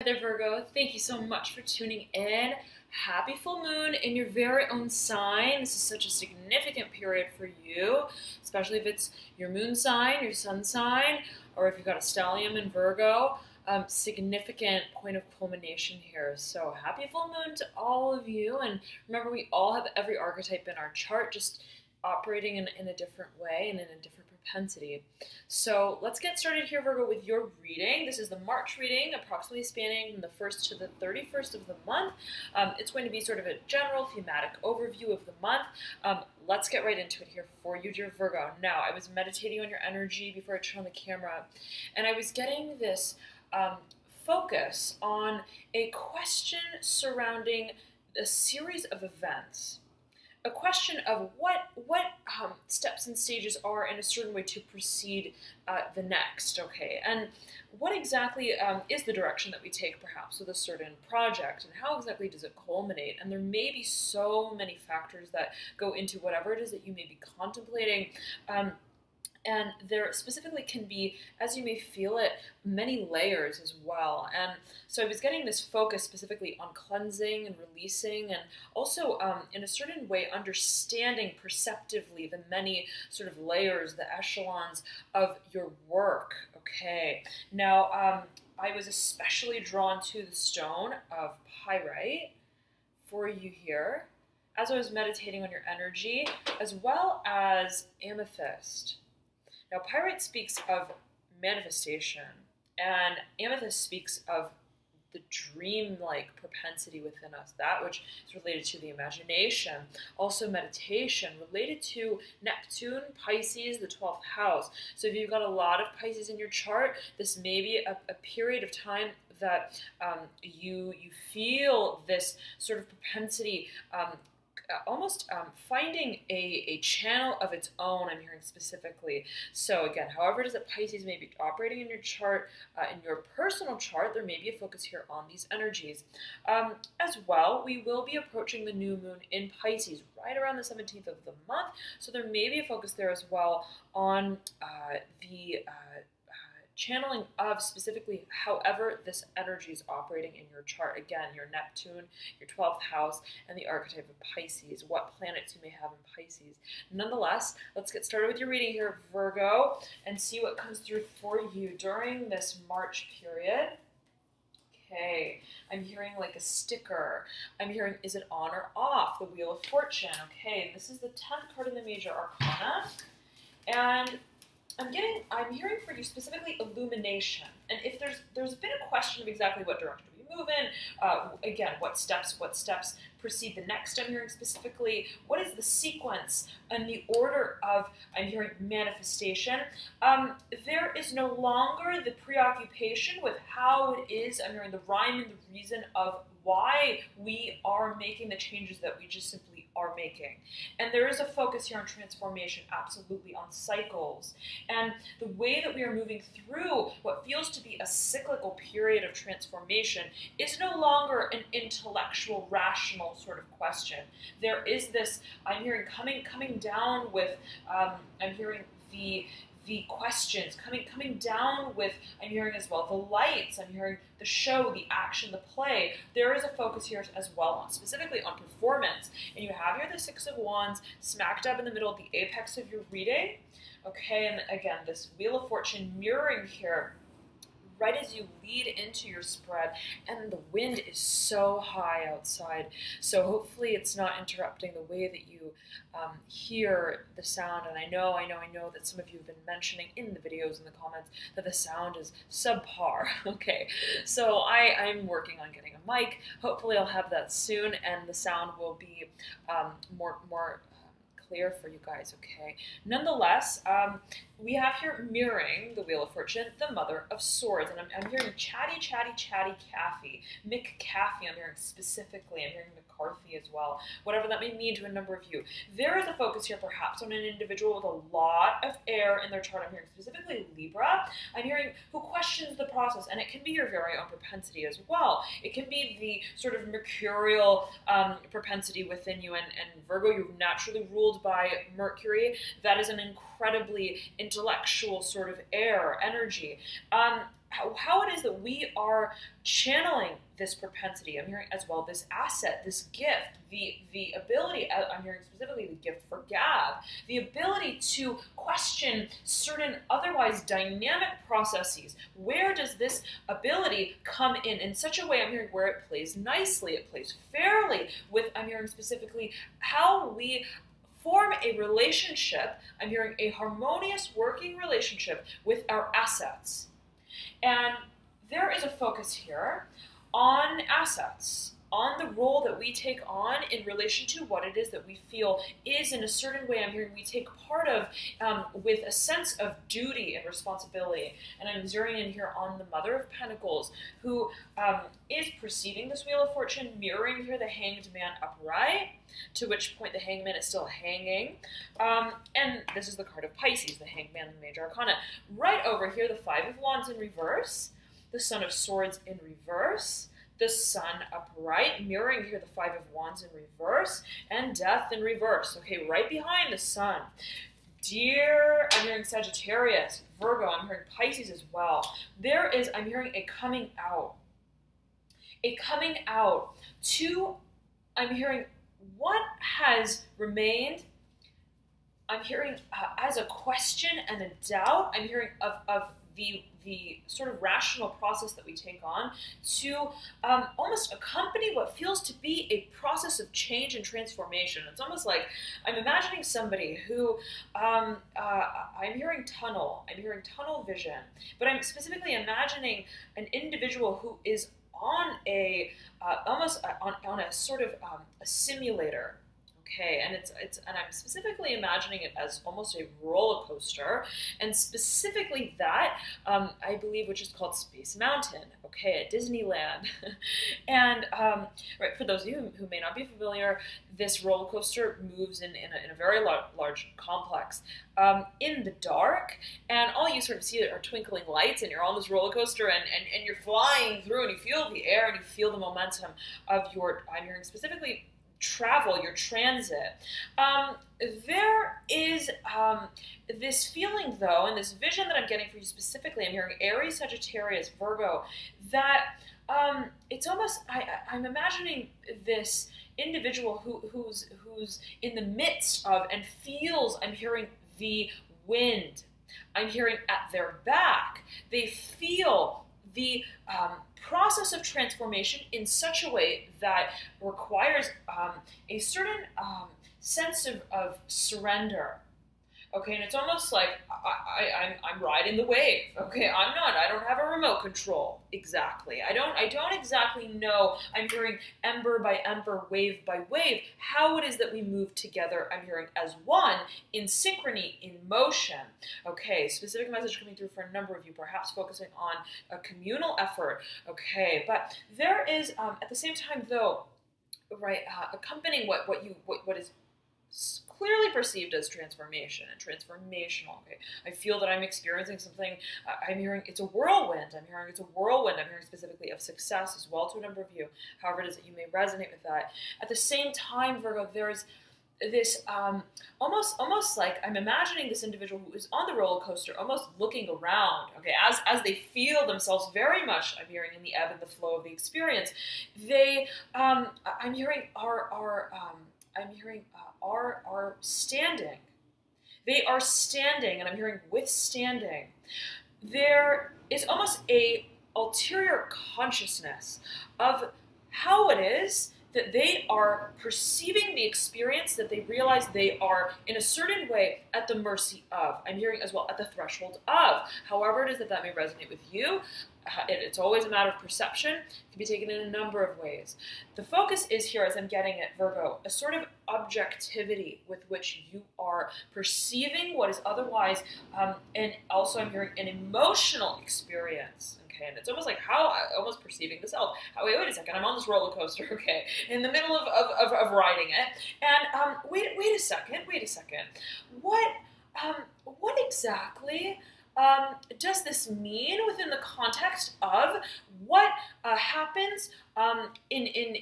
Hi there, Virgo. Thank you so much for tuning in. Happy full moon in your very own sign. This is such a significant period for you, especially if it's your moon sign, your sun sign, or if you've got a stellium in Virgo. Significant point of culmination here. So happy full moon to all of you. And remember, we all have every archetype in our chart, just operating in a different way and in a different propensity. So let's get started here, Virgo, with your reading. This is the March reading, approximately spanning from the 1st to the 31st of the month. It's going to be sort of a general thematic overview of the month. Let's get right into it here for you, dear Virgo. Now, I was meditating on your energy before I turned on the camera, and I was getting this focus on a question surrounding a series of events. A question of what steps and stages are in a certain way to proceed the next, okay? And what exactly is the direction that we take, perhaps, with a certain project, and how exactly does it culminate? And there may be so many factors that go into whatever it is that you may be contemplating. And there specifically can be, as you may feel it, many layers as well. And so I was getting this focus specifically on cleansing and releasing, and also in a certain way understanding perceptively the many sort of layers, the echelons of your work. Okay, now I was especially drawn to the stone of pyrite for you here as I was meditating on your energy, as well as amethyst. Now, pyrite speaks of manifestation, and amethyst speaks of the dream-like propensity within us, that which is related to the imagination, also meditation, related to Neptune, Pisces, the 12th house. So if you've got a lot of Pisces in your chart, this may be a period of time that you feel this sort of propensity, almost finding a channel of its own, I'm hearing specifically. So again, however it is that Pisces may be operating in your chart, in your personal chart, there may be a focus here on these energies. As well, we will be approaching the new moon in Pisces right around the 17th of the month, so there may be a focus there as well on the channeling of specifically however this energy is operating in your chart. Again, your Neptune, your 12th house, and the archetype of Pisces, what planets you may have in Pisces. Nonetheless, let's get started with your reading here, Virgo, and see what comes through for you during this March period. Okay, I'm hearing like a sticker. I'm hearing, is it on or off? The Wheel of Fortune. Okay, this is the 10th card in the Major Arcana, and I'm hearing for you specifically illumination. And if there's been a question of exactly what direction do we move in, again, what steps precede the next, I'm hearing specifically, what is the sequence and the order of, I'm hearing manifestation. There is no longer the preoccupation with how it is, I'm hearing the rhyme and the reason of why we are making the changes that we just simply are making. And there is a focus here on transformation, absolutely, on cycles. And the way that we are moving through what feels to be a cyclical period of transformation is no longer an intellectual, rational sort of question. There is this, I'm hearing coming down with, I'm hearing the questions, coming down with, I'm hearing as well, the lights, I'm hearing the show, the action, the play. There is a focus here as well on, specifically on performance. And you have here the Six of Wands smack dab in the middle of the apex of your reading. Okay, and again, this Wheel of Fortune mirroring here right as you lead into your spread, and the wind is so high outside, so hopefully it's not interrupting the way that you hear the sound. And I know that some of you have been mentioning in the videos and the comments that the sound is subpar. Okay, so I'm working on getting a mic. Hopefully I'll have that soon, and the sound will be more clear for you guys, okay? Nonetheless, we have here mirroring the Wheel of Fortune, the Mother of Swords, and I'm hearing chatty Cathy, McCaffey, I'm hearing specifically, I'm hearing McCarthy as well, whatever that may mean to a number of you. There is a focus here perhaps on an individual with a lot of air in their chart. I'm hearing specifically Libra. I'm hearing who questions the process, and it can be your very own propensity as well. It can be the sort of mercurial propensity within you, and Virgo, you're naturally ruled by Mercury. That is an incredibly intellectual sort of air energy. how it is that we are channeling this propensity. I'm hearing as well this asset, this gift, the ability, I'm hearing specifically the gift for gab, the ability to question certain otherwise dynamic processes. Where does this ability come in such a way, I'm hearing, where it plays nicely, it plays fairly with, I'm hearing specifically, how we form a relationship, I'm hearing a harmonious working relationship with our assets. And there is a focus here on assets, on the role that we take on in relation to what it is that we feel is in a certain way, I'm hearing, we take part of with a sense of duty and responsibility. And I'm zeroing in here on the Mother of Pentacles, who is perceiving this Wheel of Fortune, mirroring here the Hanged Man upright, to which point the Hangman is still hanging. And this is the card of Pisces, the Hanged Man, the Major Arcana. Right over here, the Five of Wands in reverse, the Son of Swords in reverse, the Sun upright, mirroring here the Five of Wands in reverse, and Death in reverse. Okay, right behind the Sun. Dear, I'm hearing Sagittarius, Virgo, I'm hearing Pisces as well. There is, I'm hearing a coming out. A coming out to, I'm hearing what has remained, I'm hearing as a question and a doubt, I'm hearing of the sort of rational process that we take on to almost accompany what feels to be a process of change and transformation. It's almost like I'm imagining somebody who, I'm hearing tunnel vision, but I'm specifically imagining an individual who is on a, almost on a sort of a simulator. Okay, and and I'm specifically imagining it as almost a roller coaster, and specifically that, I believe, which is called Space Mountain, okay, at Disneyland. And right, for those of you who may not be familiar, this roller coaster moves in a very large complex in the dark, and all you sort of see are twinkling lights, and you're on this roller coaster, and you're flying through, and you feel the air, and you feel the momentum of your, I'm hearing specifically, travel, your transit. There is this feeling, though, and this vision that I'm getting for you specifically, I'm hearing Aries, Sagittarius, Virgo, that it's almost, I'm imagining this individual who's in the midst of and feels, I'm hearing the wind, I'm hearing at their back, they feel the process of transformation in such a way that requires a certain sense of surrender. Okay, and it's almost like I'm riding the wave. Okay, I don't have a remote control exactly. I don't exactly know. I'm hearing ember by ember, wave by wave, how it is that we move together, I'm hearing as one, in synchrony, in motion. Okay, specific message coming through for a number of you, perhaps focusing on a communal effort. Okay, but there is, at the same time though, right, accompanying what is clearly perceived as transformation and transformational. Okay, I feel that I'm experiencing something. I'm hearing it's a whirlwind. I'm hearing it's a whirlwind. I'm hearing specifically of success as well to a number of you. However it is that you may resonate with that. At the same time, Virgo, there's this almost like I'm imagining this individual who is on the roller coaster, almost looking around. Okay, as they feel themselves very much, I'm hearing, in the ebb and the flow of the experience. They, I'm hearing are standing. They are standing, and I'm hearing withstanding. There is almost a ulterior consciousness of how it is that they are perceiving the experience, that they realize they are in a certain way at the mercy of. I'm hearing as well at the threshold of. However it is that may resonate with you, it's always a matter of perception. It can be taken in a number of ways. The focus is here, as I'm getting it, Virgo, a sort of objectivity with which you are perceiving what is otherwise, and also I'm hearing an emotional experience. Okay, and it's almost like how almost perceiving the self. Wait a second, I'm on this roller coaster. Okay, in the middle of riding it, and wait a second. What exactly does this mean within the context of what happens in an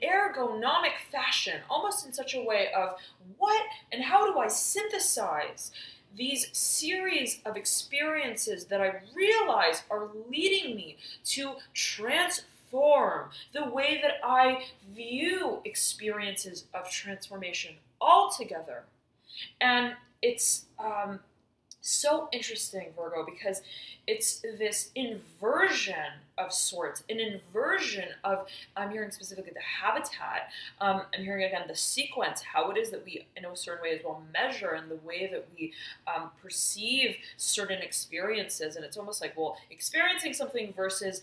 ergonomic fashion, almost in such a way of what and how do I synthesize these series of experiences that I realize are leading me to transform the way that I view experiences of transformation altogether. And it's so interesting, Virgo, because it's this inversion of sorts, an inversion of, I'm hearing specifically the habitat, I'm hearing again the sequence, how it is that we, in a certain way as well, measure and the way that we perceive certain experiences. And it's almost like, well, experiencing something versus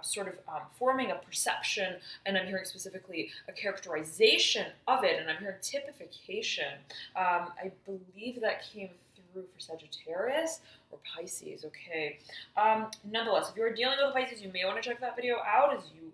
sort of forming a perception, and I'm hearing specifically a characterization of it, and I'm hearing typification. I believe that came through for Sagittarius or Pisces. Okay. Nonetheless, if you're dealing with Pisces, you may want to check that video out, as you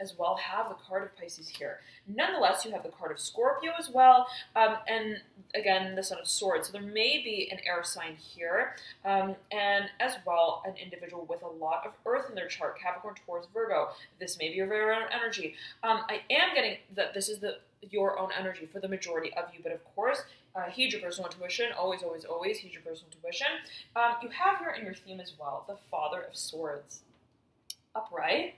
as well have the card of Pisces here. Nonetheless, you have the card of Scorpio as well, and again, the Son of Swords. So there may be an air sign here, and as well, an individual with a lot of Earth in their chart, Capricorn, Taurus, Virgo. This may be your very own energy. I am getting that this is your own energy for the majority of you, but of course, heed your personal intuition. Always, always, always heed your personal intuition. You have here in your theme as well, the Father of Swords. Upright,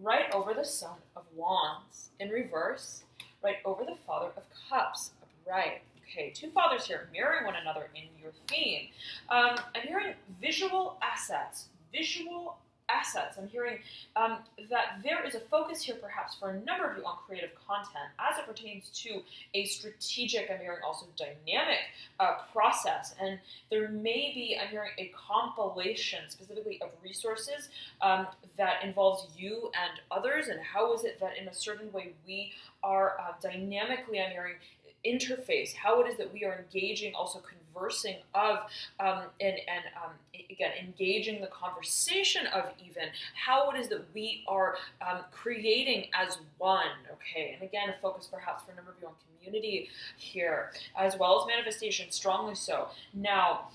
right over the Son of Wands. In reverse, right over the Father of Cups. Upright. Okay, two fathers here mirroring one another in your theme. I'm hearing visual assets. Visual assets. I'm hearing that there is a focus here perhaps for a number of you on creative content as it pertains to a strategic, I'm hearing also dynamic process. And there may be, I'm hearing a compilation specifically of resources that involves you and others, and how is it that in a certain way we are dynamically, I'm hearing, interface, how it is that we are engaging, also conversing of, again, engaging the conversation of even, how it is that we are creating as one, okay? And again, a focus perhaps for a number of you on community here, as well as manifestation, strongly so. Now,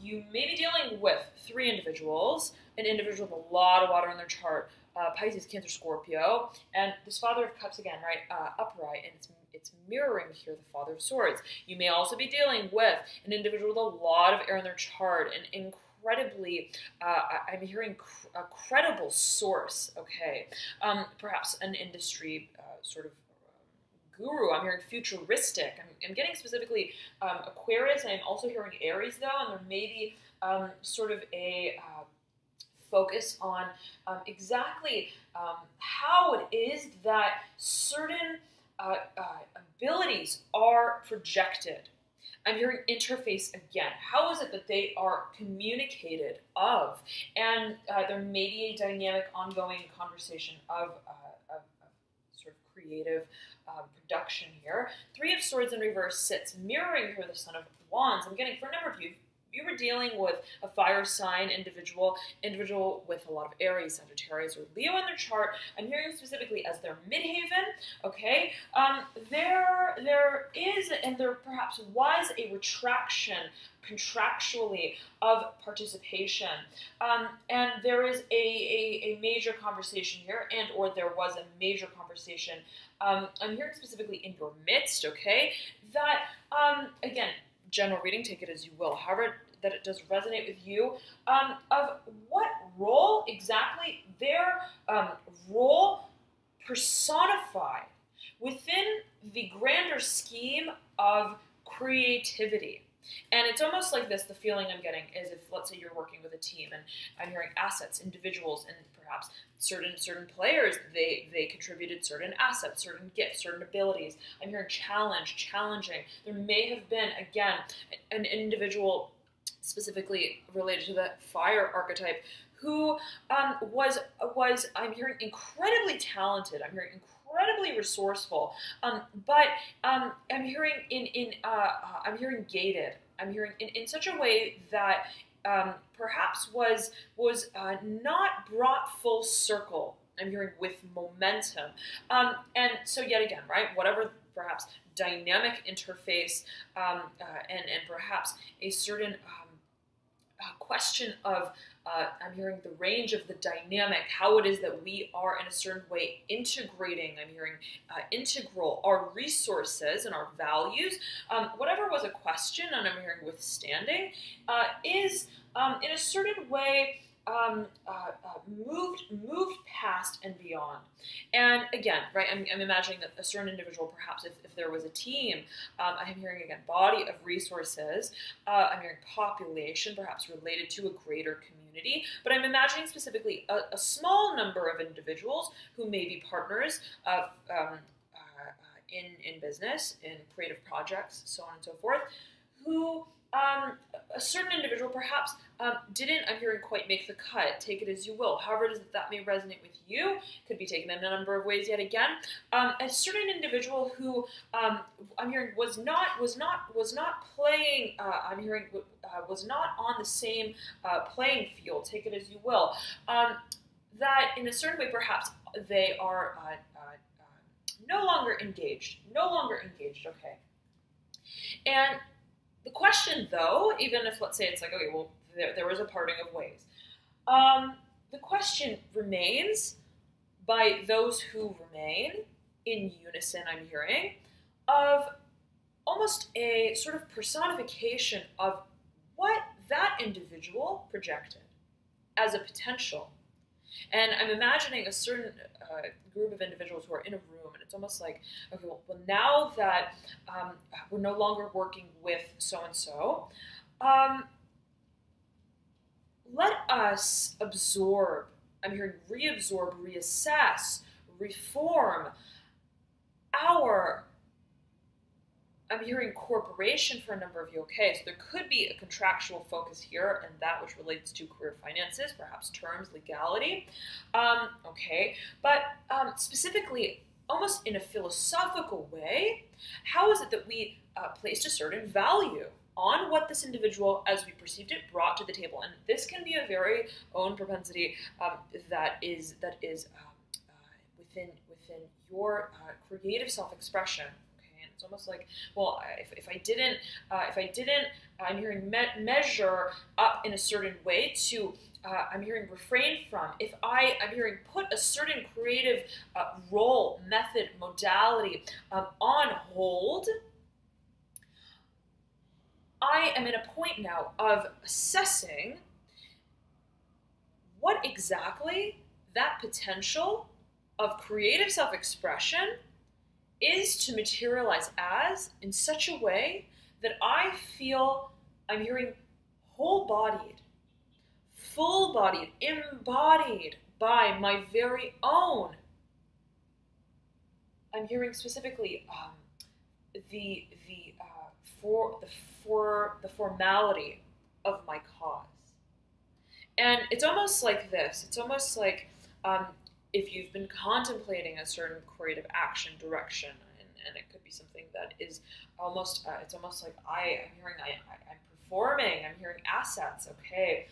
you may be dealing with three individuals, an individual with a lot of water in their chart, Pisces, Cancer, Scorpio, and this Father of Cups again, right, upright, and it's mirroring here the Father of Swords. You may also be dealing with an individual with a lot of air in their chart, an incredibly, I'm hearing a credible source, okay, perhaps an industry sort of guru. I'm hearing futuristic. I'm getting specifically Aquarius, and I'm also hearing Aries though, and there may be sort of a focus on exactly how it is that certain abilities are projected. I'm hearing interface again. How is it that they are communicated of? And there may be a dynamic, ongoing conversation of sort of creative production here. Three of Swords in reverse sits mirroring here the Son of Wands. I'm getting, for a number of you, you were dealing with a fire sign individual with a lot of Aries, Sagittarius, or Leo in their chart. I'm hearing specifically as their midhaven, okay? There is, and there perhaps was, a retraction contractually of participation. And there is a major conversation here, and or there was a major conversation, I'm hearing specifically in your midst, okay? That, again, general reading, take it as you will, however that it does resonate with you, of what role exactly their role personified within the grander scheme of creativity. And it's almost like this, the feeling I'm getting is if, let's say you're working with a team, and I'm hearing assets, individuals, and perhaps certain players, they contributed certain assets, certain gifts, certain abilities. I'm hearing challenging. There may have been, again, an individual specifically related to the fire archetype who was I'm hearing incredibly talented. I'm hearing incredibly resourceful, but I'm hearing I'm hearing gated. I'm hearing in such a way that perhaps was not brought full circle. I'm hearing with momentum, and so yet again, right? Whatever perhaps dynamic interface, and perhaps a certain question of I'm hearing the range of the dynamic, how it is that we are in a certain way integrating. I'm hearing integral, our resources and our values. Whatever was a question, and I'm hearing withstanding, is in a certain way moved past and beyond. And again, right, I'm imagining that a certain individual, perhaps if there was a team, I'm hearing again body of resources, I'm hearing population, perhaps related to a greater community, but I'm imagining specifically a small number of individuals who may be partners of in business, in creative projects, so on and so forth, who a certain individual perhaps didn't, I'm hearing, quite make the cut. Take it as you will. However it is that may resonate with you, could be taken in a number of ways yet again. A certain individual who I'm hearing was not playing. I'm hearing was not on the same playing field. Take it as you will. That in a certain way, perhaps they are no longer engaged. No longer engaged. Okay, and the question, though, even if, let's say, it's like, okay, well, there was a parting of ways. The question remains, by those who remain in unison, I'm hearing, of almost a sort of personification of what that individual projected as a potential. And I'm imagining a certain group of individuals who are in a room, and it's almost like, okay, well now that we're no longer working with so-and-so, let us absorb, I'm hearing reabsorb, reassess, reform our, I'm hearing corporation for a number of you. Okay, so there could be a contractual focus here, and that which relates to career finances, perhaps terms, legality. Okay, but specifically, almost in a philosophical way, how is it that we placed a certain value on what this individual, as we perceived it, brought to the table? And this can be a very own propensity that is within your creative self-expression. It's almost like, well, if I didn't, I'm hearing measure up in a certain way to, I'm hearing refrain from. If I'm hearing put a certain creative role, method, modality on hold, I am in a point now of assessing what exactly that potential of creative self-expression is to materialize as, in such a way that I feel I'm hearing whole-bodied, full-bodied, embodied by my very own. I'm hearing specifically the formality of my cause. And it's almost like this. It's almost like if you've been contemplating a certain creative action direction, and it could be something that is almost, it's almost like I'm performing, I'm hearing assets, okay.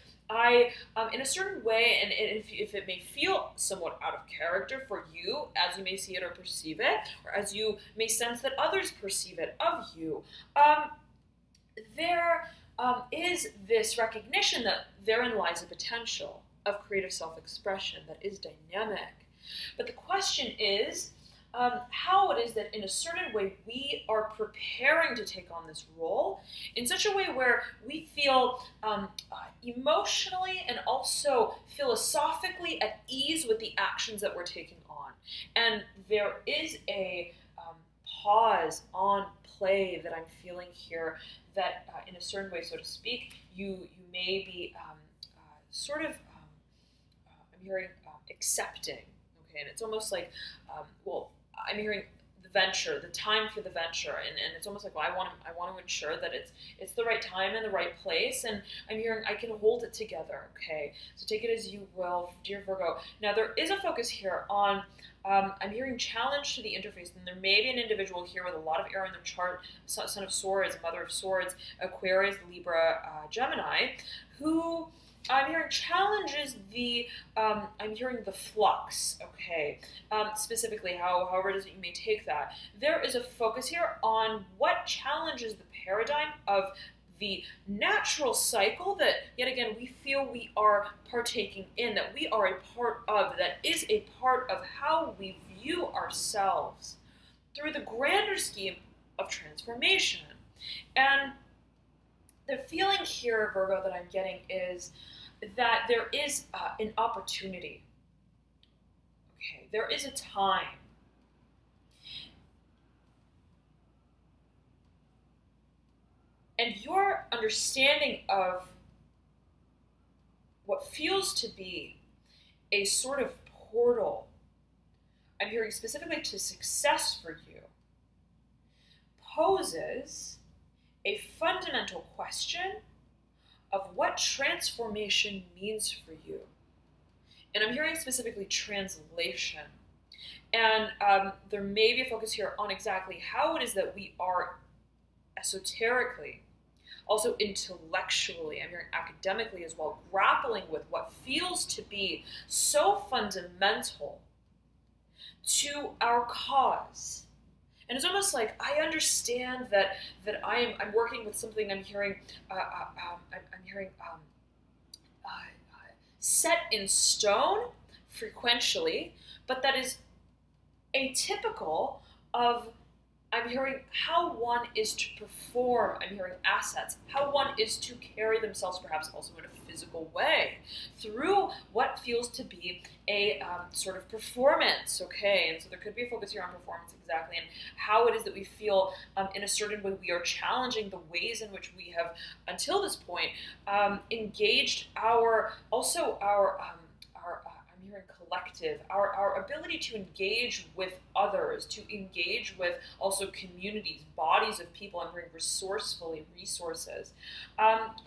In a certain way, and if it may feel somewhat out of character for you, as you may see it or perceive it, or as you may sense that others perceive it of you, there is this recognition that therein lies a potential of creative self-expression that is dynamic. But the question is how it is that in a certain way we are preparing to take on this role in such a way where we feel emotionally and also philosophically at ease with the actions that we're taking on. And there is a pause on play that I'm feeling here that in a certain way, so to speak, you may be sort of I'm hearing accepting, okay, and it's almost like, well, I'm hearing the venture, the time for the venture, and it's almost like, well, I want to ensure that it's the right time and the right place, and I'm hearing I can hold it together, okay, so take it as you will, dear Virgo. Now, there is a focus here on, I'm hearing challenge to the interface, and there may be an individual here with a lot of air in their chart, Son of Swords, Mother of Swords, Aquarius, Libra, Gemini, who I'm hearing challenges the, I'm hearing the flux, okay, specifically however it is that you may take that. There is a focus here on what challenges the paradigm of the natural cycle that, yet again, we feel we are partaking in, that we are a part of, that is a part of how we view ourselves through the grander scheme of transformation. And the feeling here, Virgo, that I'm getting is that there is an opportunity. Okay, there is a time. And your understanding of what feels to be a sort of portal, I'm hearing specifically to success for you, poses a fundamental question of what transformation means for you. And I'm hearing specifically translation. And there may be a focus here on exactly how it is that we are esoterically, also intellectually, I'm hearing academically as well, grappling with what feels to be so fundamental to our cause. And it's almost like I understand that I'm working with something. I'm hearing set in stone frequentially, but that is atypical of, I'm hearing, how one is to perform. I'm hearing assets, how one is to carry themselves, perhaps also in a physical way, through what feels to be a sort of performance, okay? And so there could be a focus here on performance, exactly, and how it is that we feel in a certain way we are challenging the ways in which we have, until this point, engaged our I'm hearing collective, our ability to engage with others, to engage with also communities, bodies of people, I'm hearing resourcefully, resources.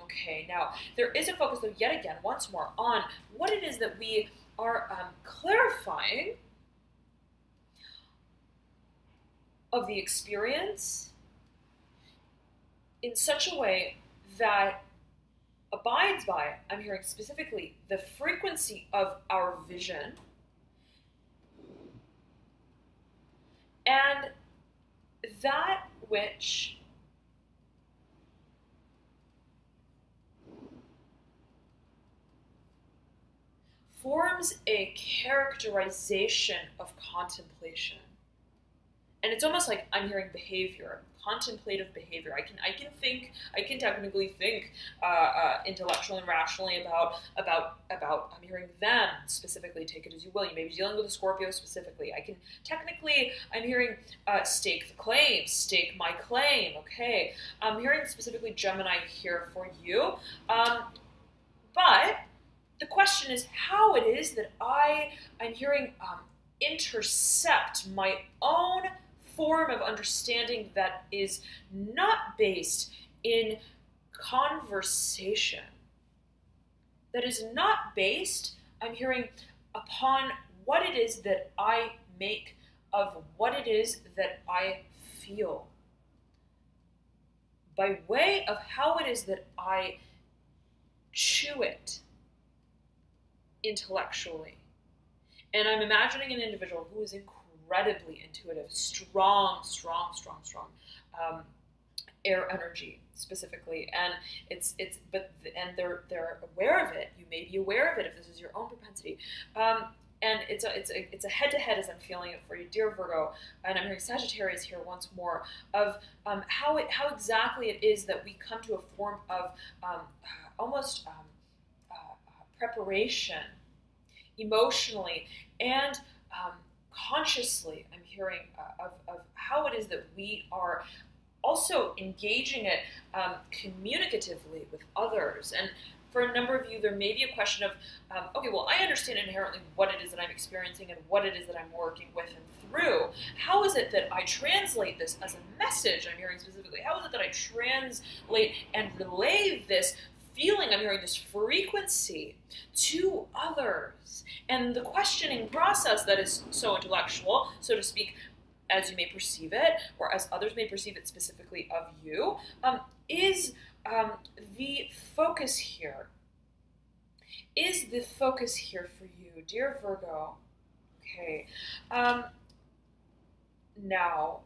Okay, now there is a focus, though, yet again, once more, on what it is that we are clarifying of the experience in such a way that abides by, I'm hearing specifically, the frequency of our vision and that which forms a characterization of contemplation. And it's almost like I'm hearing behavior, contemplative behavior. I can technically think intellectually and rationally about I'm hearing them specifically, take it as you will. You may be dealing with a Scorpio specifically. I can technically, I'm hearing stake the claim, stake my claim, okay? I'm hearing specifically Gemini here for you. But the question is how it is that I'm hearing intercept my own form of understanding that is not based in conversation, that is not based, I'm hearing, upon what it is that I make of what it is that I feel, by way of how it is that I chew it intellectually. And I'm imagining an individual who is incredibly intuitive, strong air energy specifically, and they're aware of it. You may be aware of it if this is your own propensity, and it's a head-to-head as I'm feeling it for you, dear Virgo. And I'm hearing Sagittarius here once more of how exactly it is that we come to a form of almost preparation emotionally and consciously. I'm hearing of how it is that we are also engaging it communicatively with others. And for a number of you, there may be a question of, okay, well, I understand inherently what it is that I'm experiencing and what it is that I'm working with and through. How is it that I translate this as a message? I'm hearing specifically, how is it that I translate and relay this feeling, I'm hearing this frequency to others? And the questioning process that is so intellectual, so to speak, as you may perceive it, or as others may perceive it specifically of you, is the focus here. Is the focus here for you, dear Virgo? Okay. Now,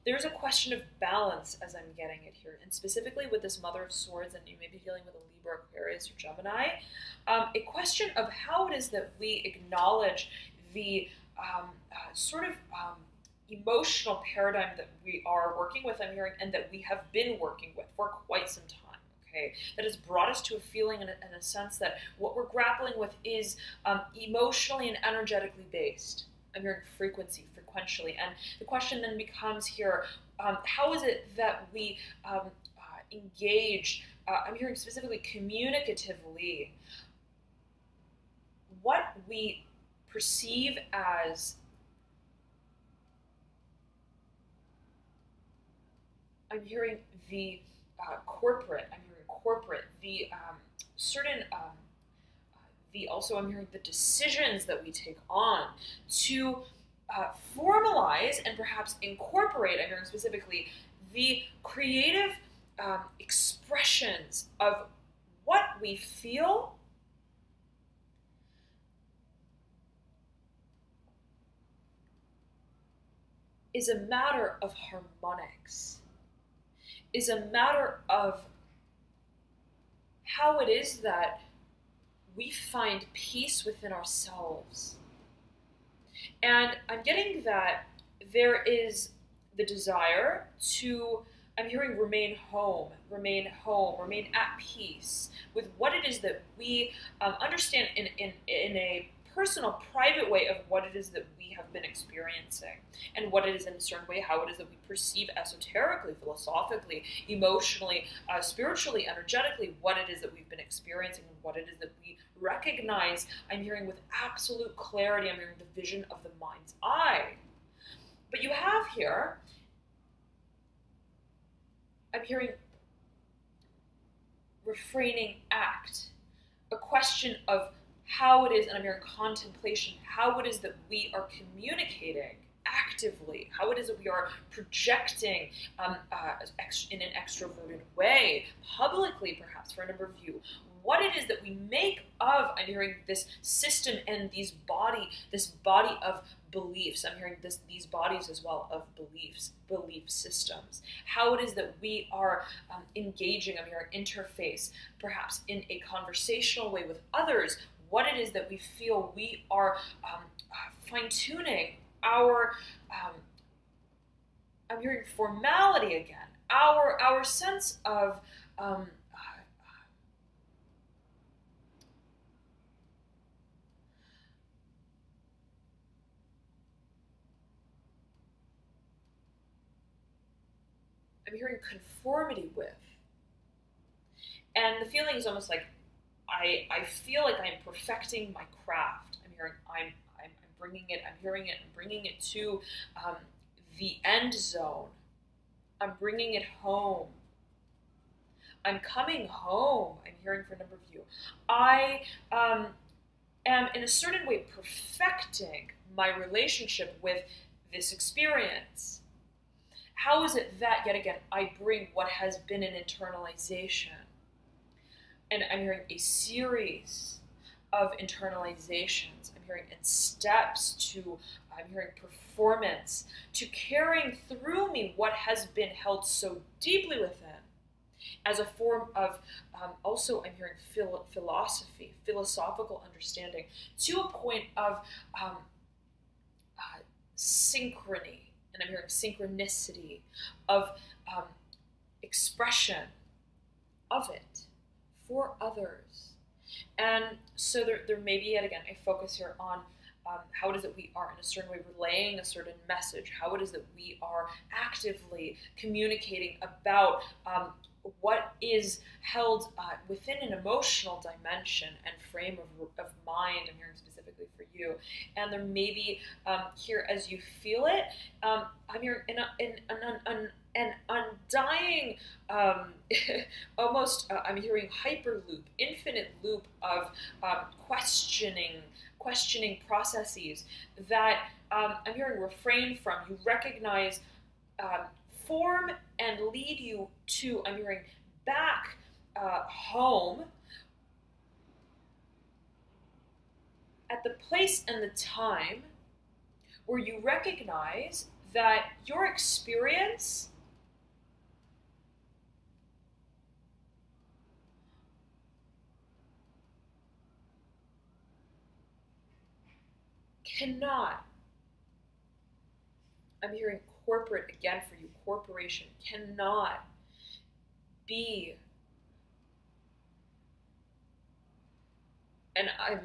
there's a question of balance as I'm getting it here, and specifically with this Mother of Swords, and you may be dealing with a Libra, Aquarius, or Gemini, a question of how it is that we acknowledge the emotional paradigm that we are working with, I'm hearing, and that we have been working with for quite some time, okay? That has brought us to a feeling and a sense that what we're grappling with is emotionally and energetically based. I'm hearing frequentially. And the question then becomes here, how is it that we engage, I'm hearing specifically communicatively, what we perceive as I'm hearing the corporate, the certain, also I'm hearing the decisions that we take on to formalize and perhaps incorporate, I'm hearing specifically, the creative expressions of what we feel is a matter of harmonics, is a matter of how it is that we find peace within ourselves. And I'm getting that there is the desire to, I'm hearing remain at peace with what it is that we understand in a personal, private way of what it is that we have been experiencing, and what it is in a certain way, how it is that we perceive esoterically, philosophically, emotionally, spiritually, energetically, what it is that we've been experiencing, and what it is that we recognize, I'm hearing with absolute clarity, I'm hearing the vision of the mind's eye. But you have here, I'm hearing refraining act, a question of how it is, and I'm hearing contemplation, how it is that we are communicating actively, how it is that we are projecting in an extroverted way, publicly perhaps for a number of you, what it is that we make of, I'm hearing this system and this body of beliefs, I'm hearing these bodies as well of belief systems, how it is that we are engaging, I'm hearing interface, perhaps in a conversational way with others, what it is that we feel we are fine-tuning our, I'm hearing formality again, our sense of I'm hearing conformity with. And the feeling is almost like I feel like I'm perfecting my craft. I'm hearing I'm bringing it, I'm hearing it, I'm bringing it to the end zone. I'm bringing it home. I'm coming home, I'm hearing for a number of you. I am in a certain way perfecting my relationship with this experience. How is it that, yet again, I bring what has been an internalization? And I'm hearing a series of internalizations. I'm hearing in steps to, I'm hearing performance, to carrying through me what has been held so deeply within as a form of, also I'm hearing philosophy, philosophical understanding, to a point of synchrony, and I'm hearing synchronicity, of expression of it for others. And so there may be, yet again, a focus here on how it is that we are in a certain way relaying a certain message, how it is that we are actively communicating about what is held within an emotional dimension and frame of mind. I'm hearing specifically for you. And there may be here, as you feel it, I'm hearing an undying, almost, I'm hearing hyperloop, infinite loop of questioning processes that I'm hearing refrain from. You recognize, form and lead you to, I'm hearing, back home at the place and the time where you recognize that your experience cannot, I'm hearing corporate again for you, corporation cannot be, and I'm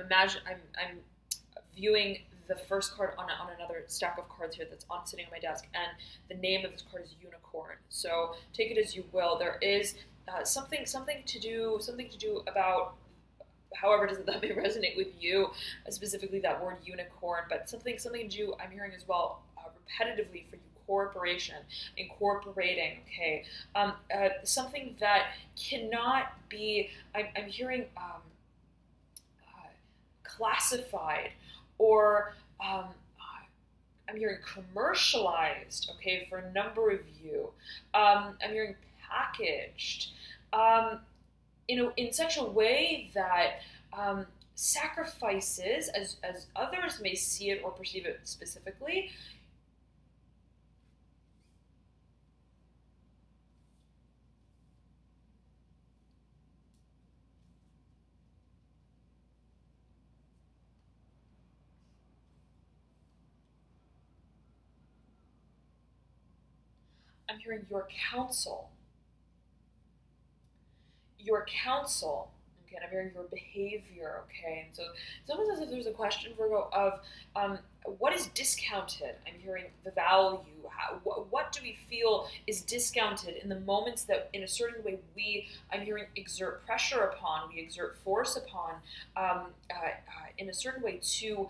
viewing the first card on another stack of cards here that's sitting on my desk, and the name of this card is Unicorn. So take it as you will. There is something to do about, however does that may resonate with you, specifically that word unicorn, but something to do, I'm hearing as well, repetitively for you, corporation, incorporating, okay, something that cannot be, I'm hearing classified, or I'm hearing commercialized, okay, for a number of you. I'm hearing packaged, in such a way that sacrifices, as others may see it or perceive it specifically, I'm hearing your counsel, okay, and I'm hearing your behavior, okay, and so it's almost as if there's a question, Virgo, of what is discounted. I'm hearing the value, what do we feel is discounted in the moments that in a certain way I'm hearing exert pressure upon, we exert force upon, in a certain way to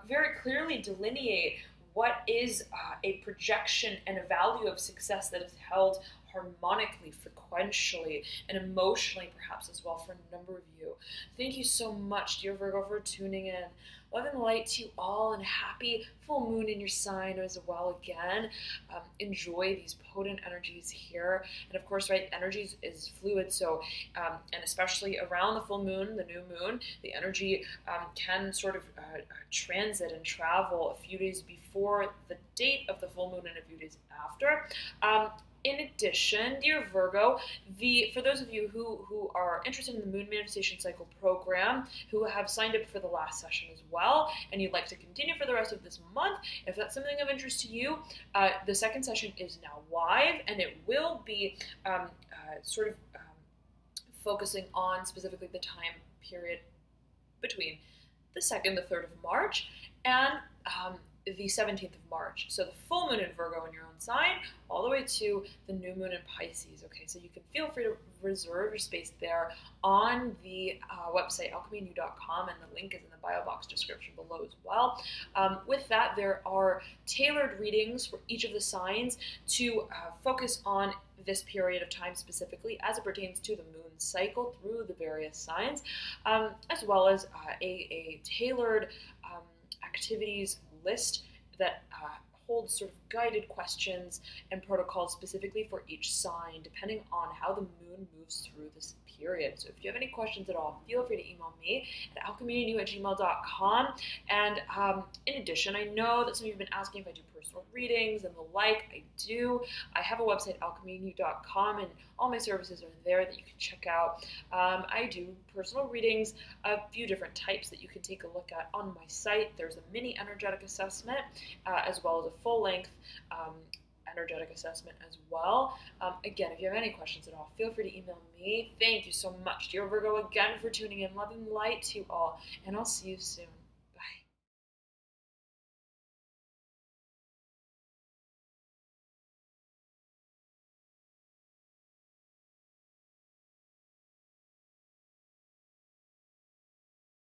very clearly delineate what is a projection and a value of success that is held harmonically, frequentially, and emotionally perhaps as well for a number of you. Thank you so much, dear Virgo, for tuning in. Love and light to you all, and happy full moon in your sign as well again. Enjoy these potent energies here. And of course, right, energy is fluid, so, and especially around the full moon, the new moon, the energy can sort of transit and travel a few days before the date of the full moon and a few days after. In addition, dear Virgo, for those of you who are interested in the Moon Manifestation Cycle program, who have signed up for the last session as well, and you'd like to continue for the rest of this month, if that's something of interest to you, the second session is now live, and it will be focusing on specifically the time period between the 2nd, the 3rd of March, and the 17th of March. So the full moon in Virgo in your own sign, all the way to the new moon in Pisces. Okay, so you can feel free to reserve your space there on the website alchemynew.com, and the link is in the bio box description below as well. With that, there are tailored readings for each of the signs to focus on this period of time specifically as it pertains to the moon cycle through the various signs, as well as a tailored activities list that holds sort of guided questions and protocols specifically for each sign, depending on how the moon moves through this period. So if you have any questions at all, feel free to email me at alchemynew@gmail.com. And in addition, I know that some of you have been asking if I do personal readings and the like. I do. I have a website, alchemynew.com, and all my services are there that you can check out. I do personal readings, a few different types that you can take a look at on my site. There's a mini energetic assessment, as well as a full-length energetic assessment as well. Again, if you have any questions at all, feel free to email me. Thank you so much, dear Virgo, again for tuning in. Love and light to you all, and I'll see you soon.